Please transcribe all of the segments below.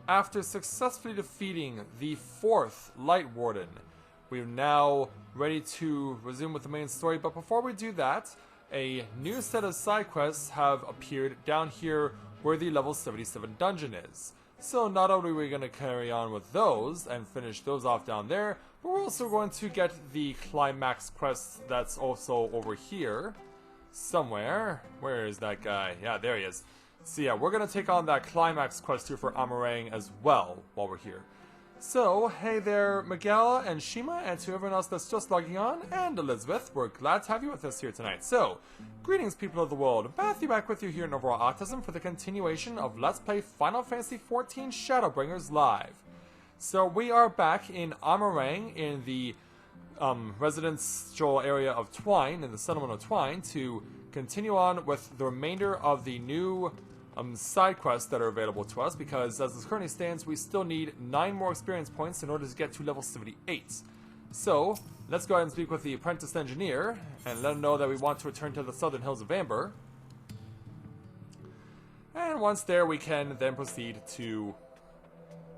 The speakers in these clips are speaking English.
after successfully defeating the 4th Light Warden, we're now ready to resume with the main story. But before we do that, a new set of side quests have appeared down here where the level 77 dungeon is. So not only are we going to carry on with those and finish those off down there, but we're also going to get the climax quest that's also over here somewhere. Where is that guy? Yeah, there he is. So yeah, we're going to take on that climax quest here for Amh Araeng as well while we're here. So, hey there, Miguel and Shima, and to everyone else that's just logging on, and Elizabeth, we're glad to have you with us here tonight. So, greetings people of the world, Matthew back with you here in Overall Autism for the continuation of Let's Play Final Fantasy XIV Shadowbringers Live. So, we are back in Amh Araeng in the residential area of Twine, in the settlement of Twine, to continue on with the remainder of the new side quests that are available to us, because as this currently stands, we still need 9 more experience points in order to get to level 78. So, let's go ahead and speak with the apprentice engineer and let him know that we want to return to the southern hills of Amber. And once there, we can then proceed to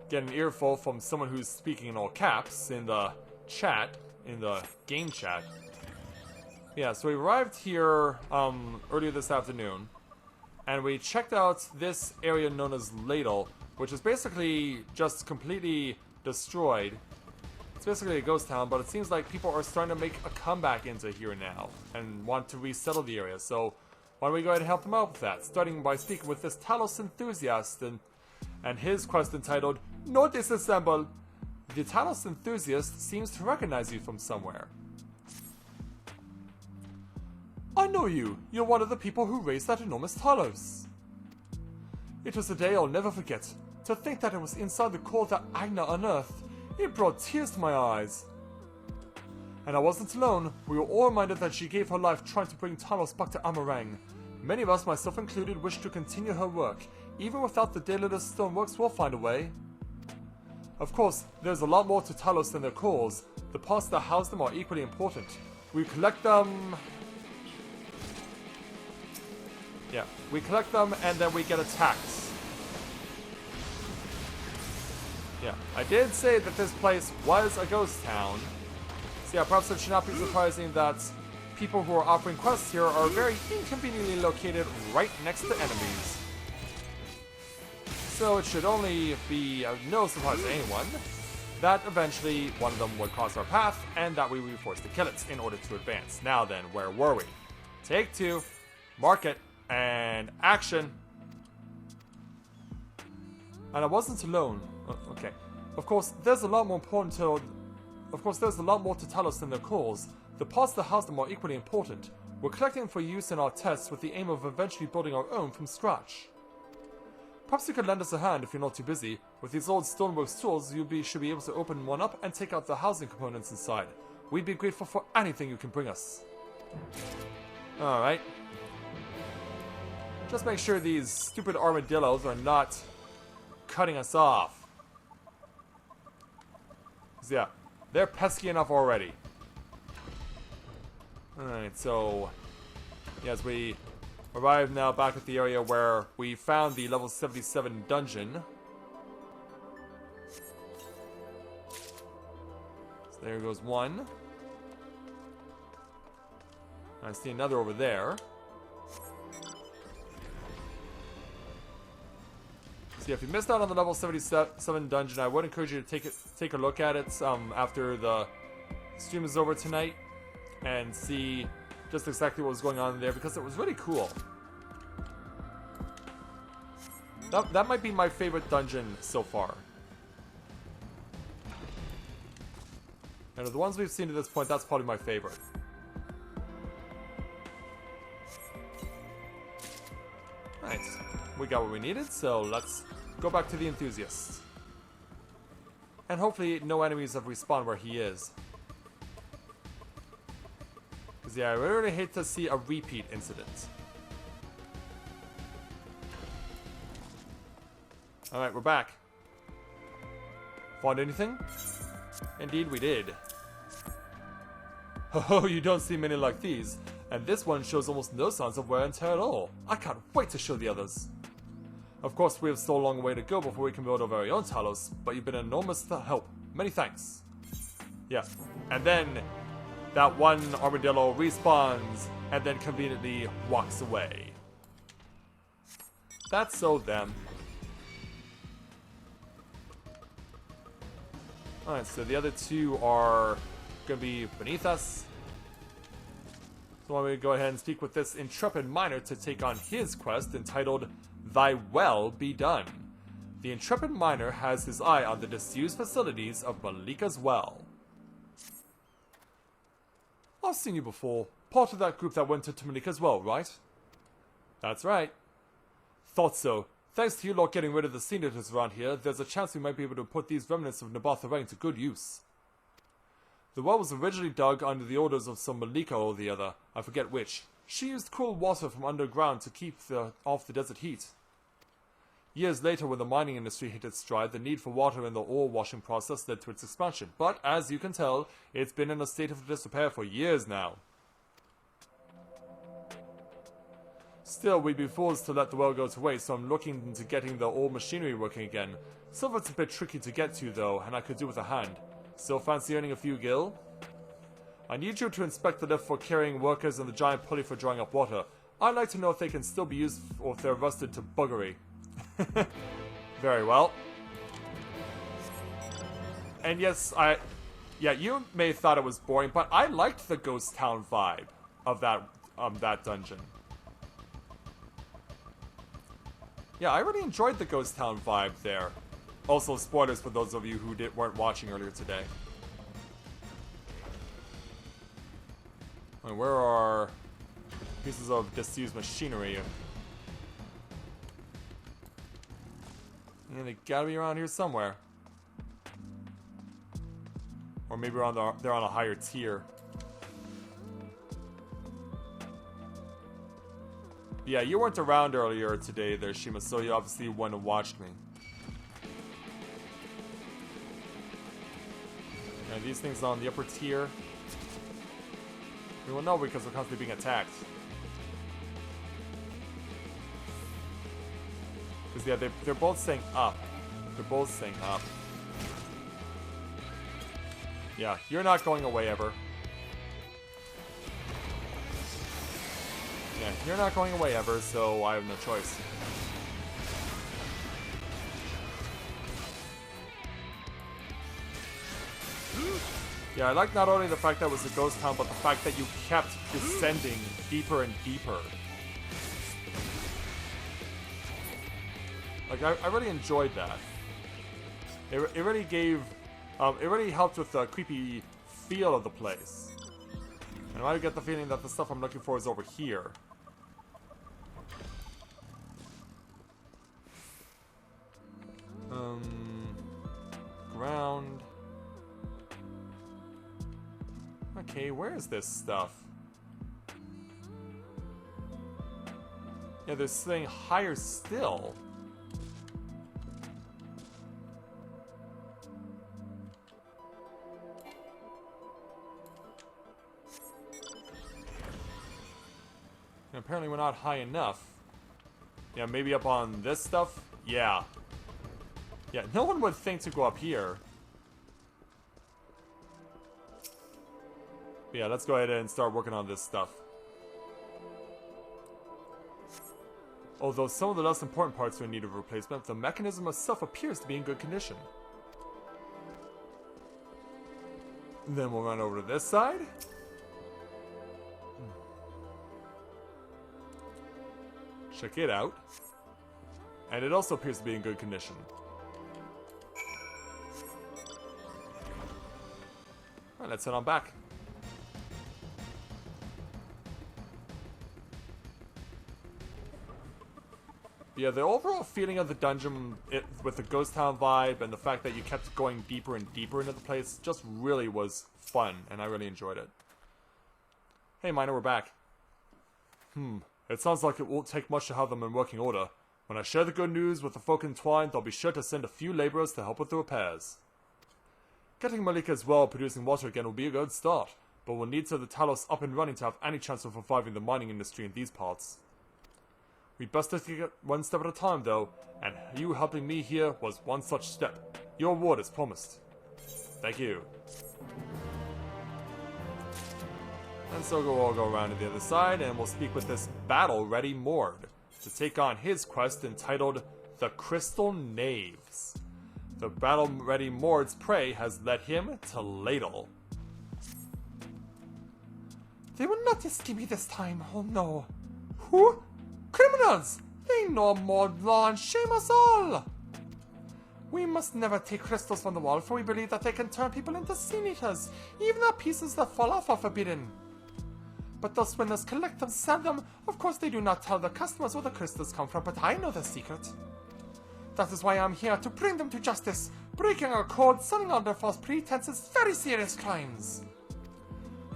get an earful from someone who's speaking in all caps in the chat, in the game chat. Yeah, so we arrived here earlier this afternoon, and we checked out this area known as Ladle, which is basically just completely destroyed. It's basically a ghost town, but it seems like people are starting to make a comeback into here now and want to resettle the area. So why don't we go ahead and help them out with that, starting by speaking with this Talos enthusiast and his quest entitled "No Disassemble." The Talos enthusiast seems to recognize you from somewhere. I know you. You're one of the people who raised that enormous Talos. It was a day I'll never forget. To think that it was inside the core that Agna unearthed, it brought tears to my eyes. And I wasn't alone. We were all reminded that she gave her life trying to bring Talos back to Amh Araeng. Many of us, myself included, wish to continue her work. Even without the Daedalus Stoneworks, we'll find a way. Of course, there's a lot more to Talos than their cores. The parts that house them are equally important. We collect them... Yeah, we collect them and then we get attacked. Yeah, I did say that this place was a ghost town. So yeah, perhaps it should not be surprising that people who are offering quests here are very inconveniently located right next to enemies. So it should only be no surprise to anyone that eventually one of them would cross our path and that we would be forced to kill it in order to advance. Now then, where were we? Take 2, mark it, and action. And I wasn't alone. Okay. Of course, there's a lot more to Talos than their cores. The parts that house them are equally important. We're collecting them for use in our tests with the aim of eventually building our own from scratch. Perhaps you could lend us a hand if you're not too busy. With these old Stoneworks tools, you should be able to open one up and take out the housing components inside. We'd be grateful for anything you can bring us. Alright. Just make sure these stupid armadillos are not cutting us off. 'Cause yeah, they're pesky enough already. Alright, so... yes, we arrive now back at the area where we found the level 77 dungeon. So there goes one. I see another over there. So yeah, if you missed out on the level 77 dungeon, I would encourage you to take a look at it after the stream is over tonight and see just exactly what was going on there, because it was really cool. That might be my favorite dungeon so far. And of the ones we've seen to this point, that's probably my favorite. Nice. We got what we needed, so let's go back to the enthusiast. And hopefully no enemies have respawned where he is. Because yeah, I really hate to see a repeat incident. Alright, we're back. Find anything? Indeed we did. Oh, you don't see many like these. And this one shows almost no signs of wear and tear at all. I can't wait to show the others. Of course, we have still a long way to go before we can build our very own Talos, but you've been an enormous help. Many thanks. Yeah. And then that one armadillo respawns and then conveniently walks away. That's so them. Alright, so the other two are going to be beneath us. So why don't we go ahead and speak with this intrepid miner to take on his quest entitled Thy Well Be Done. The intrepid miner has his eye on the disused facilities of Malika's Well. I've seen you before. Part of that group that went to Malika's Well, right? That's right. Thought so. Thanks to you lot getting rid of the senators around here, there's a chance we might be able to put these remnants of Amh Araeng to good use. The well was originally dug under the orders of some Malika or the other, I forget which. She used cool water from underground to keep off the desert heat. Years later, when the mining industry hit its stride, the need for water in the ore washing process led to its expansion. But, as you can tell, it's been in a state of disrepair for years now. Still, we'd be fools to let the well go to waste, so I'm looking into getting the ore machinery working again. Some of it's a bit tricky to get to, though, and I could do with a hand. Still fancy earning a few gil? I need you to inspect the lift for carrying workers and the giant pulley for drawing up water. I'd like to know if they can still be used or if they're rusted to buggery. Very well. And yes, yeah, you may have thought it was boring, but I liked the ghost town vibe of that dungeon. Yeah, I really enjoyed the ghost town vibe there. Also, spoilers for those of you who weren't watching earlier today. Right, where are pieces of disused machinery? Yeah, they gotta be around here somewhere. Or maybe they're on a higher tier. Yeah, you weren't around earlier today there, Shima, so you obviously wouldn't have watched me. And these things on the upper tier. We will know because we're constantly being attacked. Because, yeah, they're both saying up. They're both saying up. Yeah, you're not going away ever. Yeah, you're not going away ever, so I have no choice. Yeah, I like not only the fact that it was a ghost town, but the fact that you kept descending deeper and deeper. Like, I really enjoyed that. It really gave... it really helped with the creepy feel of the place. And I get the feeling that the stuff I'm looking for is over here. Ground. Okay, where is this stuff? Yeah, there's something higher still. And apparently we're not high enough. Yeah, maybe up on this stuff? Yeah. Yeah, no one would think to go up here. But yeah, let's go ahead and start working on this stuff. Although some of the less important parts are in need of replacement, the mechanism itself appears to be in good condition. Then we'll run over to this side. Check it out. And it also appears to be in good condition. Alright, let's head on back. Yeah, the overall feeling of the dungeon with the ghost town vibe and the fact that you kept going deeper and deeper into the place just really was fun, and I really enjoyed it. Hey, Miner, we're back. It sounds like it won't take much to have them in working order. When I share the good news with the folk in Twine, they'll be sure to send a few laborers to help with the repairs. Getting Malika's well producing water again will be a good start, but we'll need the Talos up and running to have any chance of reviving the mining industry in these parts. We best take it one step at a time, though, and you helping me here was one such step. Your reward is promised. Thank you. And so we'll go around to the other side, and we'll speak with this battle-ready Mord to take on his quest entitled The Crystal Knaves. The battle-ready Mord's prey has led him to Ladle. They will not escape me this time, oh no. Who? Criminals! They know more law and shame us all! We must never take crystals from the wall, for we believe that they can turn people into sin eaters. Even the pieces that fall off are forbidden. But those swindlers collect them, sell them. Of course they do not tell their customers where the crystals come from, but I know the secret. That is why I'm here, to bring them to justice. Breaking our code, selling under false pretenses, very serious crimes.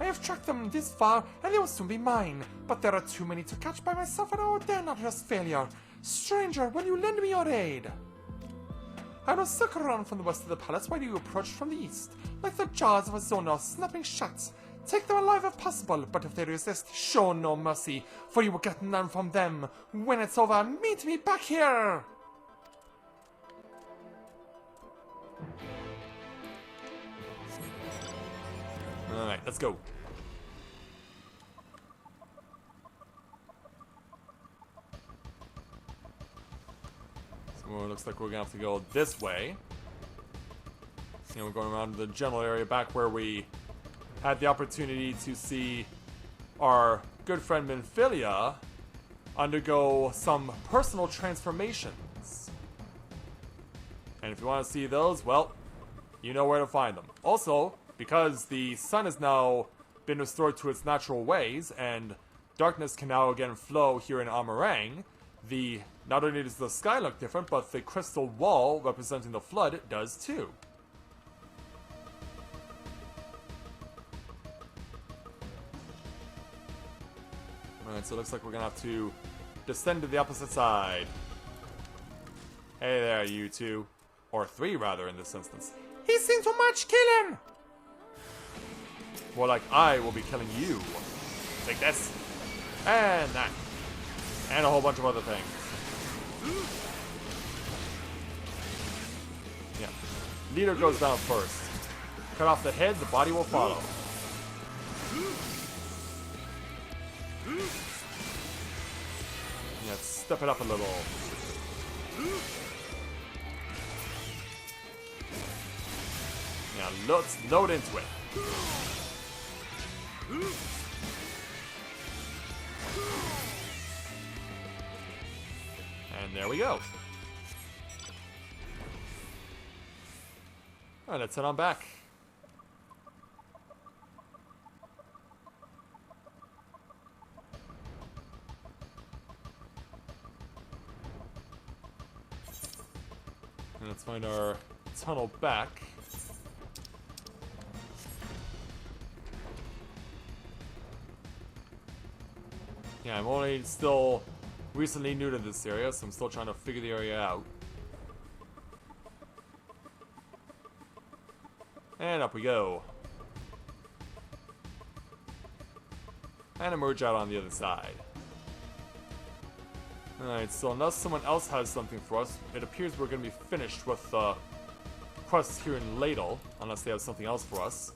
I have tracked them this far, and they will soon be mine. But there are too many to catch by myself, and I will dare not risk failure. Stranger, will you lend me your aid? I will circle around from the west of the palace while you approach from the east, like the jaws of a zoner snapping shut. Take them alive if possible, but if they resist, show no mercy, for you will get none from them. When it's over, meet me back here! Alright, let's go. So it looks like we're gonna have to go this way. And we're going around the general area back where we had the opportunity to see our good friend Minfilia undergo some personal transformations. And if you want to see those, well, you know where to find them. Also, because the sun has now been restored to its natural ways, and darkness can now again flow here in Amh Araeng, not only does the sky look different, but the crystal wall representing the flood does too. Alright, so it looks like we're gonna have to descend to the opposite side. Hey there, you two. Or three, rather, in this instance. He's seen too much, kill him! More like I will be killing you. Take this. And that. And a whole bunch of other things. Yeah. Leader goes down first. Cut off the head, the body will follow. Yeah, step it up a little. Now let's load into it. And there we go. Alright, let's head on back. And let's find our tunnel back. Yeah, I'm only still recently new to this area, so I'm still trying to figure the area out. And up we go. And emerge out on the other side. Alright, so unless someone else has something for us, it appears we're going to be finished with the quest here in Ladle, unless they have something else for us.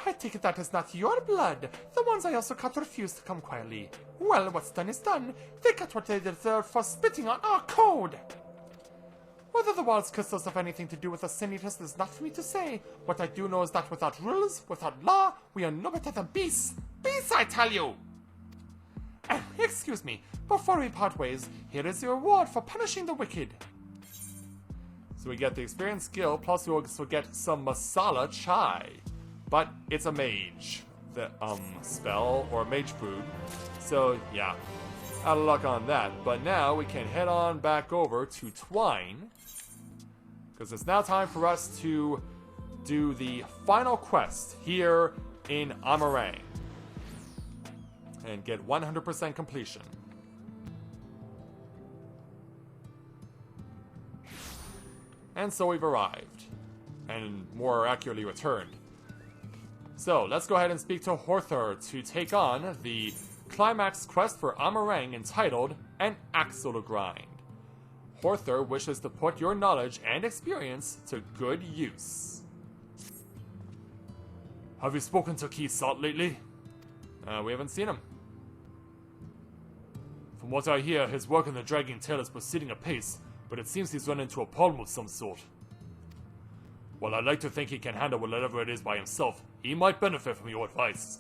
I take it that is not your blood. The ones I also caught refused to come quietly. Well, what's done is done. They got what they deserve for spitting on our code. Whether the wall's crystals have anything to do with the sin eaters is not for me to say. What I do know is that without rules, without law, we are no better than beasts. Beasts, I tell you! Excuse me, before we part ways, here is your reward for punishing the wicked. So we get the experience skill, plus we also get some masala chai. But it's a mage, the spell, or mage food. So yeah, out of luck on that. But now we can head on back over to Twine, because it's now time for us to do the final quest here in Amh Araeng and get 100% completion. And so we've arrived, and more accurately returned. So let's go ahead and speak to Horthor to take on the climax quest for Amh Araeng entitled An Axle to Grind. Horther wishes to put your knowledge and experience to good use. Have you spoken to Keysalt lately? We haven't seen him. From what I hear, his work in the Dragging Tail is proceeding apace, but it seems he's run into a problem of some sort. While I'd like to think he can handle whatever it is by himself, he might benefit from your advice.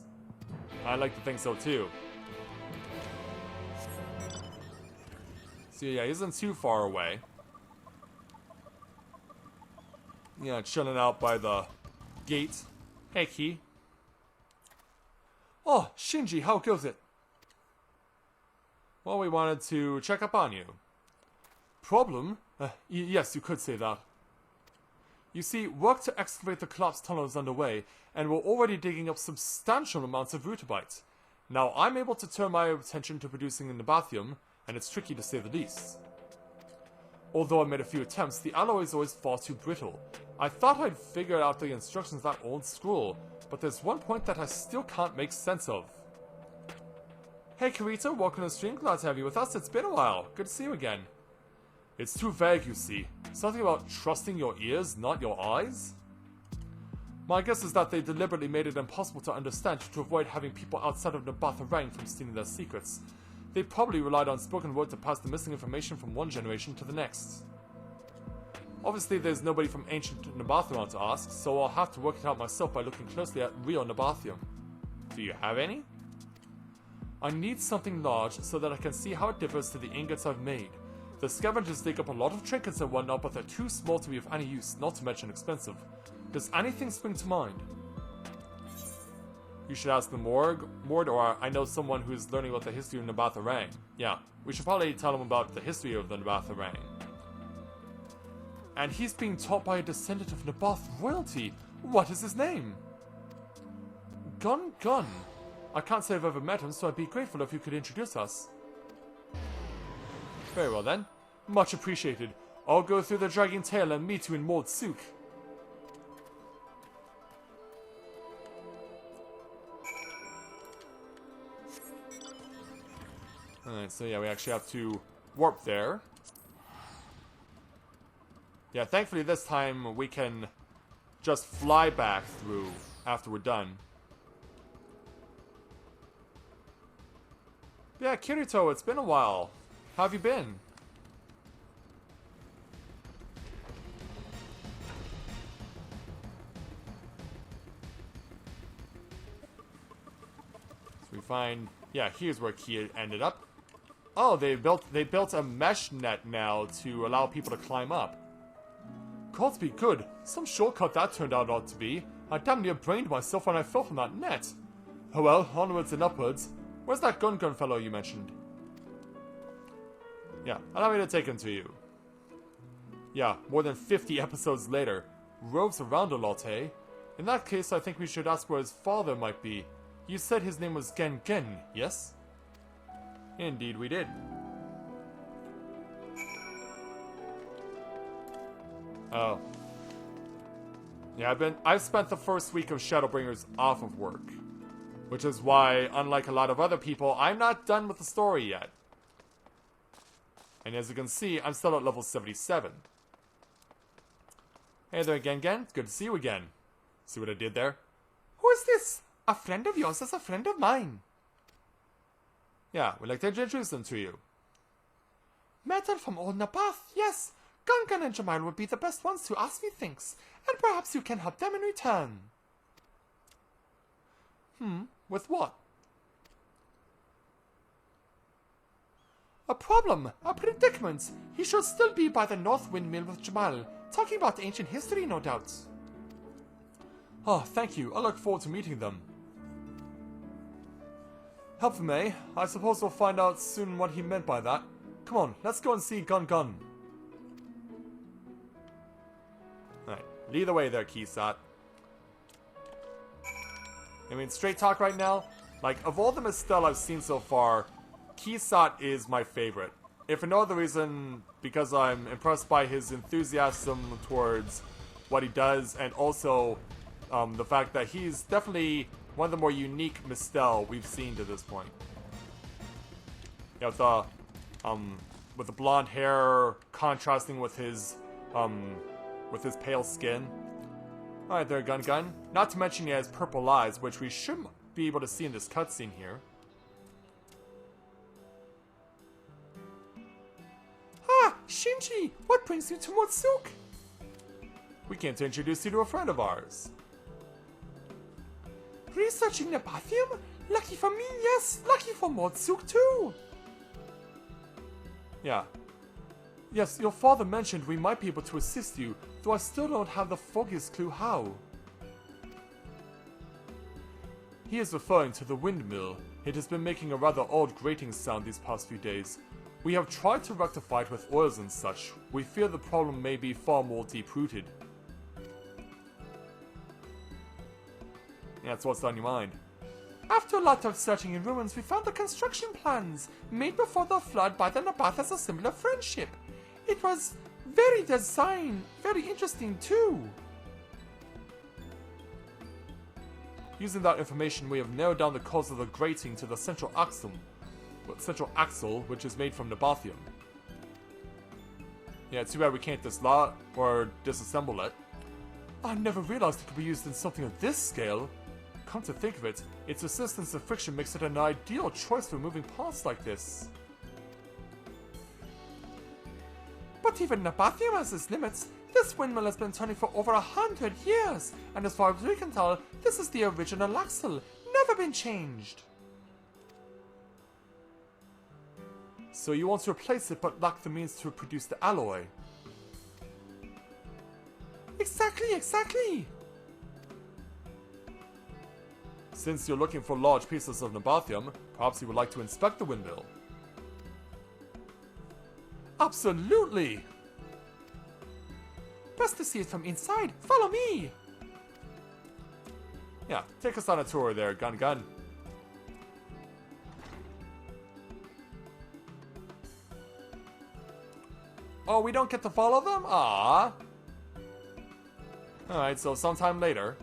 I like to think so too. So yeah, he isn't too far away. Yeah, chilling out by the gate. Hey, Key. Oh, Shinji, how goes it? Well, we wanted to check up on you. Problem? Yes, you could say that. You see, work to excavate the collapsed tunnel is underway, and we're already digging up substantial amounts of rutibite. Now, I'm able to turn my attention to producing the Nabathium, and it's tricky to say the least. Although I made a few attempts, the alloy is always far too brittle. I thought I'd figured out the instructions of that old scroll, but there's one point that I still can't make sense of. Hey Kirito, welcome to the stream, glad to have you with us, it's been a while, good to see you again. It's too vague, you see. Something about trusting your ears, not your eyes? My guess is that they deliberately made it impossible to understand to avoid having people outside of Amh Araeng from stealing their secrets. They probably relied on spoken word to pass the missing information from one generation to the next. Obviously, there's nobody from ancient Nabathium to ask, so I'll have to work it out myself by looking closely at real Nabathium. Do you have any? I need something large so that I can see how it differs to the ingots I've made. The scavengers dig up a lot of trinkets and whatnot, but they're too small to be of any use, not to mention expensive. Does anything spring to mind? You should ask the Mord, or I know someone who's learning about the history of Amh Araeng. Yeah, we should probably tell him about the history of the Amh Araeng. And he's being taught by a descendant of Nabath royalty. What is his name? Gun. I can't say I've ever met him, so I'd be grateful if you could introduce us. Very well then. Much appreciated. I'll go through the Dragging Tail and meet you in Mord Sook. Alright, so yeah, we actually have to warp there. Yeah, thankfully this time we can just fly back through after we're done. Yeah, Kirito, it's been a while. How have you been? So we find, yeah, here's where Kia ended up. Oh, they built a mesh net now to allow people to climb up. Godspeed be good. Some shortcut that turned out odd to be. I damn near brained myself when I fell from that net. Oh well, onwards and upwards. Where's that gun fellow you mentioned? Yeah, allow me to take him to you. Yeah, more than 50 episodes later. Roves around a lot, eh? In that case, I think we should ask where his father might be. You said his name was Gen, yes? Indeed we did. Oh. Yeah, I've spent the first week of Shadowbringers off of work. Which is why, unlike a lot of other people, I'm not done with the story yet. And as you can see, I'm still at level 77. Hey there, Gen. It's good to see you again. See what I did there? Who is this? A friend of yours is a friend of mine. Yeah, we'd like to introduce them to you. Metal from old Nabath, yes. Gungan and Jamal would be the best ones to ask me things, and perhaps you can help them in return. With what? A problem, a predicament. He should still be by the North Windmill with Jamal, talking about ancient history, no doubt. Oh, thank you. I look forward to meeting them. Help them, eh? I suppose we'll find out soon what he meant by that. Come on, let's go and see Gun. Alright, lead the way there, Keysalt. I mean, straight talk right now, like, of all the Mistel I've seen so far, Keysalt is my favorite. If for no other reason, because I'm impressed by his enthusiasm towards what he does, and also the fact that he's definitely one of the more unique Mistel we've seen to this point. Yeah, with the blonde hair contrasting with his pale skin. Alright there, Gun. Not to mention he has purple eyes, which we should be able to see in this cutscene here. Ah, Shinji! What brings you to Motsuk? We came to introduce you to a friend of ours. Researching the bathroom? Lucky for me, yes. Lucky for Motsuk too. Yeah. Yes, your father mentioned we might be able to assist you, though I still don't have the foggiest clue how. He is referring to the windmill. It has been making a rather odd grating sound these past few days. We have tried to rectify it with oils and such. We fear the problem may be far more deep-rooted. Yeah, that's what's on your mind. After a lot of searching in ruins, we found the construction plans, made before the flood by the Nabath as a symbol of friendship. It was very interesting too. Using that information, we have narrowed down the cause of the grating to the central axle, which is made from Nabathium. Yeah, too bad we can't dislodge or disassemble it. I never realized it could be used in something of this scale. Come to think of it, its resistance to friction makes it an ideal choice for moving parts like this. But even Nabathium has its limits. This windmill has been turning for over 100 years, and as far as we can tell, this is the original axle, never been changed. So you want to replace it but lack the means to produce the alloy? Exactly! Since you're looking for large pieces of Nabathium, perhaps you would like to inspect the windmill. Absolutely! Best to see it from inside. Follow me! Yeah, take us on a tour there, Gun. Oh, we don't get to follow them? Ah. Alright, so sometime later.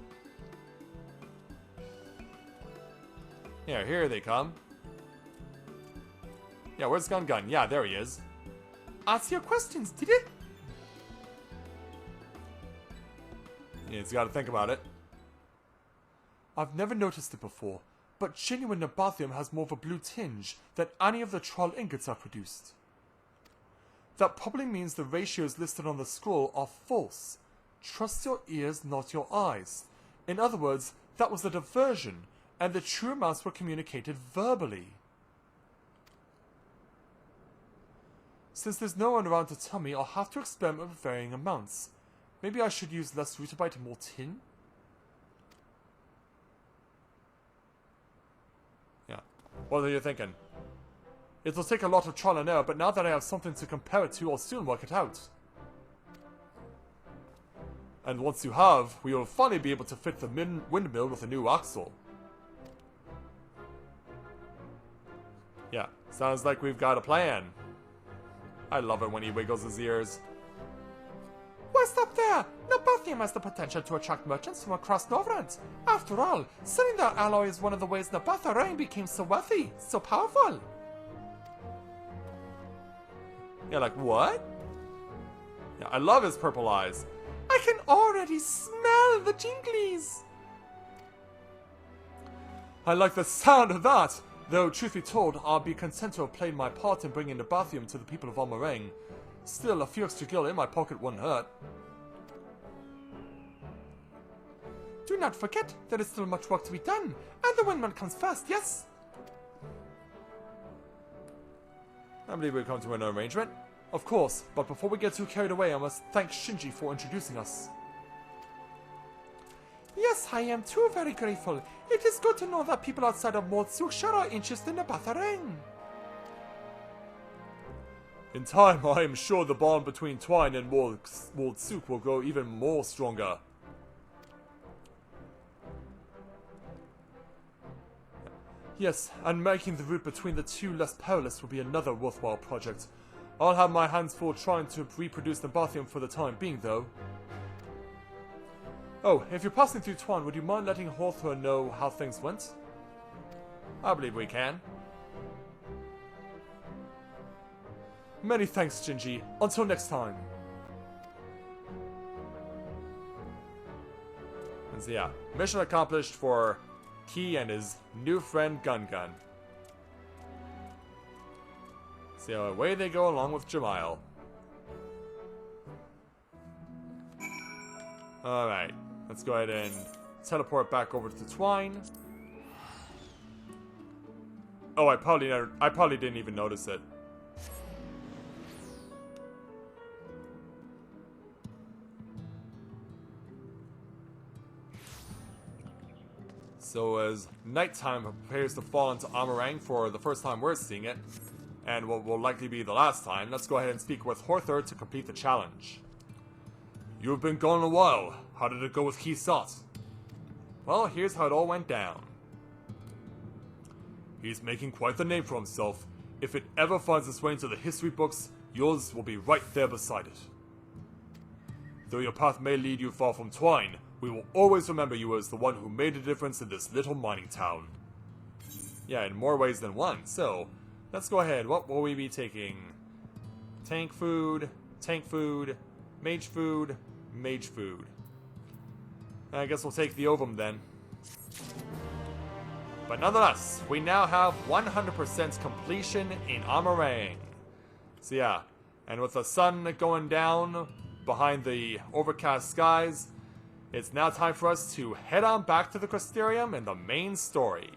Yeah, here they come. Yeah, where's Gun? Yeah, there he is. Answer your questions, did it? Yeah, he's gotta think about it. I've never noticed it before, but genuine Nabathium has more of a blue tinge than any of the trial ingots I've produced. That probably means the ratios listed on the scroll are false. Trust your ears, not your eyes. In other words, that was a diversion, and the true amounts were communicated verbally. Since there's no one around to tell me, I'll have to experiment with varying amounts. Maybe I should use less Rutabyte and more tin? Yeah. What are you thinking? It'll take a lot of trial and error, but now that I have something to compare it to, I'll soon work it out. And once you have, we will finally be able to fit the windmill with a new axle. Yeah, sounds like we've got a plan. I love it when he wiggles his ears. Why stop there? Nabathium has the potential to attract merchants from across Novrand. After all, selling their alloy is one of the ways Amh Araeng became so wealthy, so powerful. Yeah, like what? Yeah, I love his purple eyes. I can already smell the jinglies. I like the sound of that. Though, truth be told, I'll be content to have played my part in bringing Nabathium to the people of Amh Araeng. Still, a few extra gil in my pocket wouldn't hurt. Do not forget, there is still much work to be done, and the windmill comes first, yes? I believe we've come to an arrangement. Of course, but before we get too carried away, I must thank Shinji for introducing us. Yes, I am too very grateful. It is good to know that people outside of Motsuk share our interest in Amh Araeng. In time, I am sure the bond between Twine and Motsuk will grow even more stronger. Yes, and making the route between the two less perilous will be another worthwhile project. I'll have my hands full trying to reproduce Nabathium for the time being, though. Oh, if you're passing through Twine, would you mind letting Hawthorne know how things went? I believe we can. Many thanks, Shinji. Until next time. And so yeah, mission accomplished for Key and his new friend Gun Gun. So away they go along with Jamail. Alright, let's go ahead and teleport back over to Twine. Oh, I probably didn't even notice it. So as nighttime prepares to fall into Amh Araeng for the first time we're seeing it, and what will likely be the last time, let's go ahead and speak with Horther to complete the challenge. You have been gone a while. How did it go with Kisat? Well, here's how it all went down. He's making quite the name for himself. If it ever finds its way into the history books, yours will be right there beside it. Though your path may lead you far from Twine, we will always remember you as the one who made a difference in this little mining town. Yeah, in more ways than one. So, let's go ahead. What will we be taking? Tank food, mage food, mage food. I guess we'll take the ovum then. But nonetheless, we now have 100% completion in Amh Araeng. So yeah, and with the sun going down behind the overcast skies, it's now time for us to head on back to the Crystarium and the main story.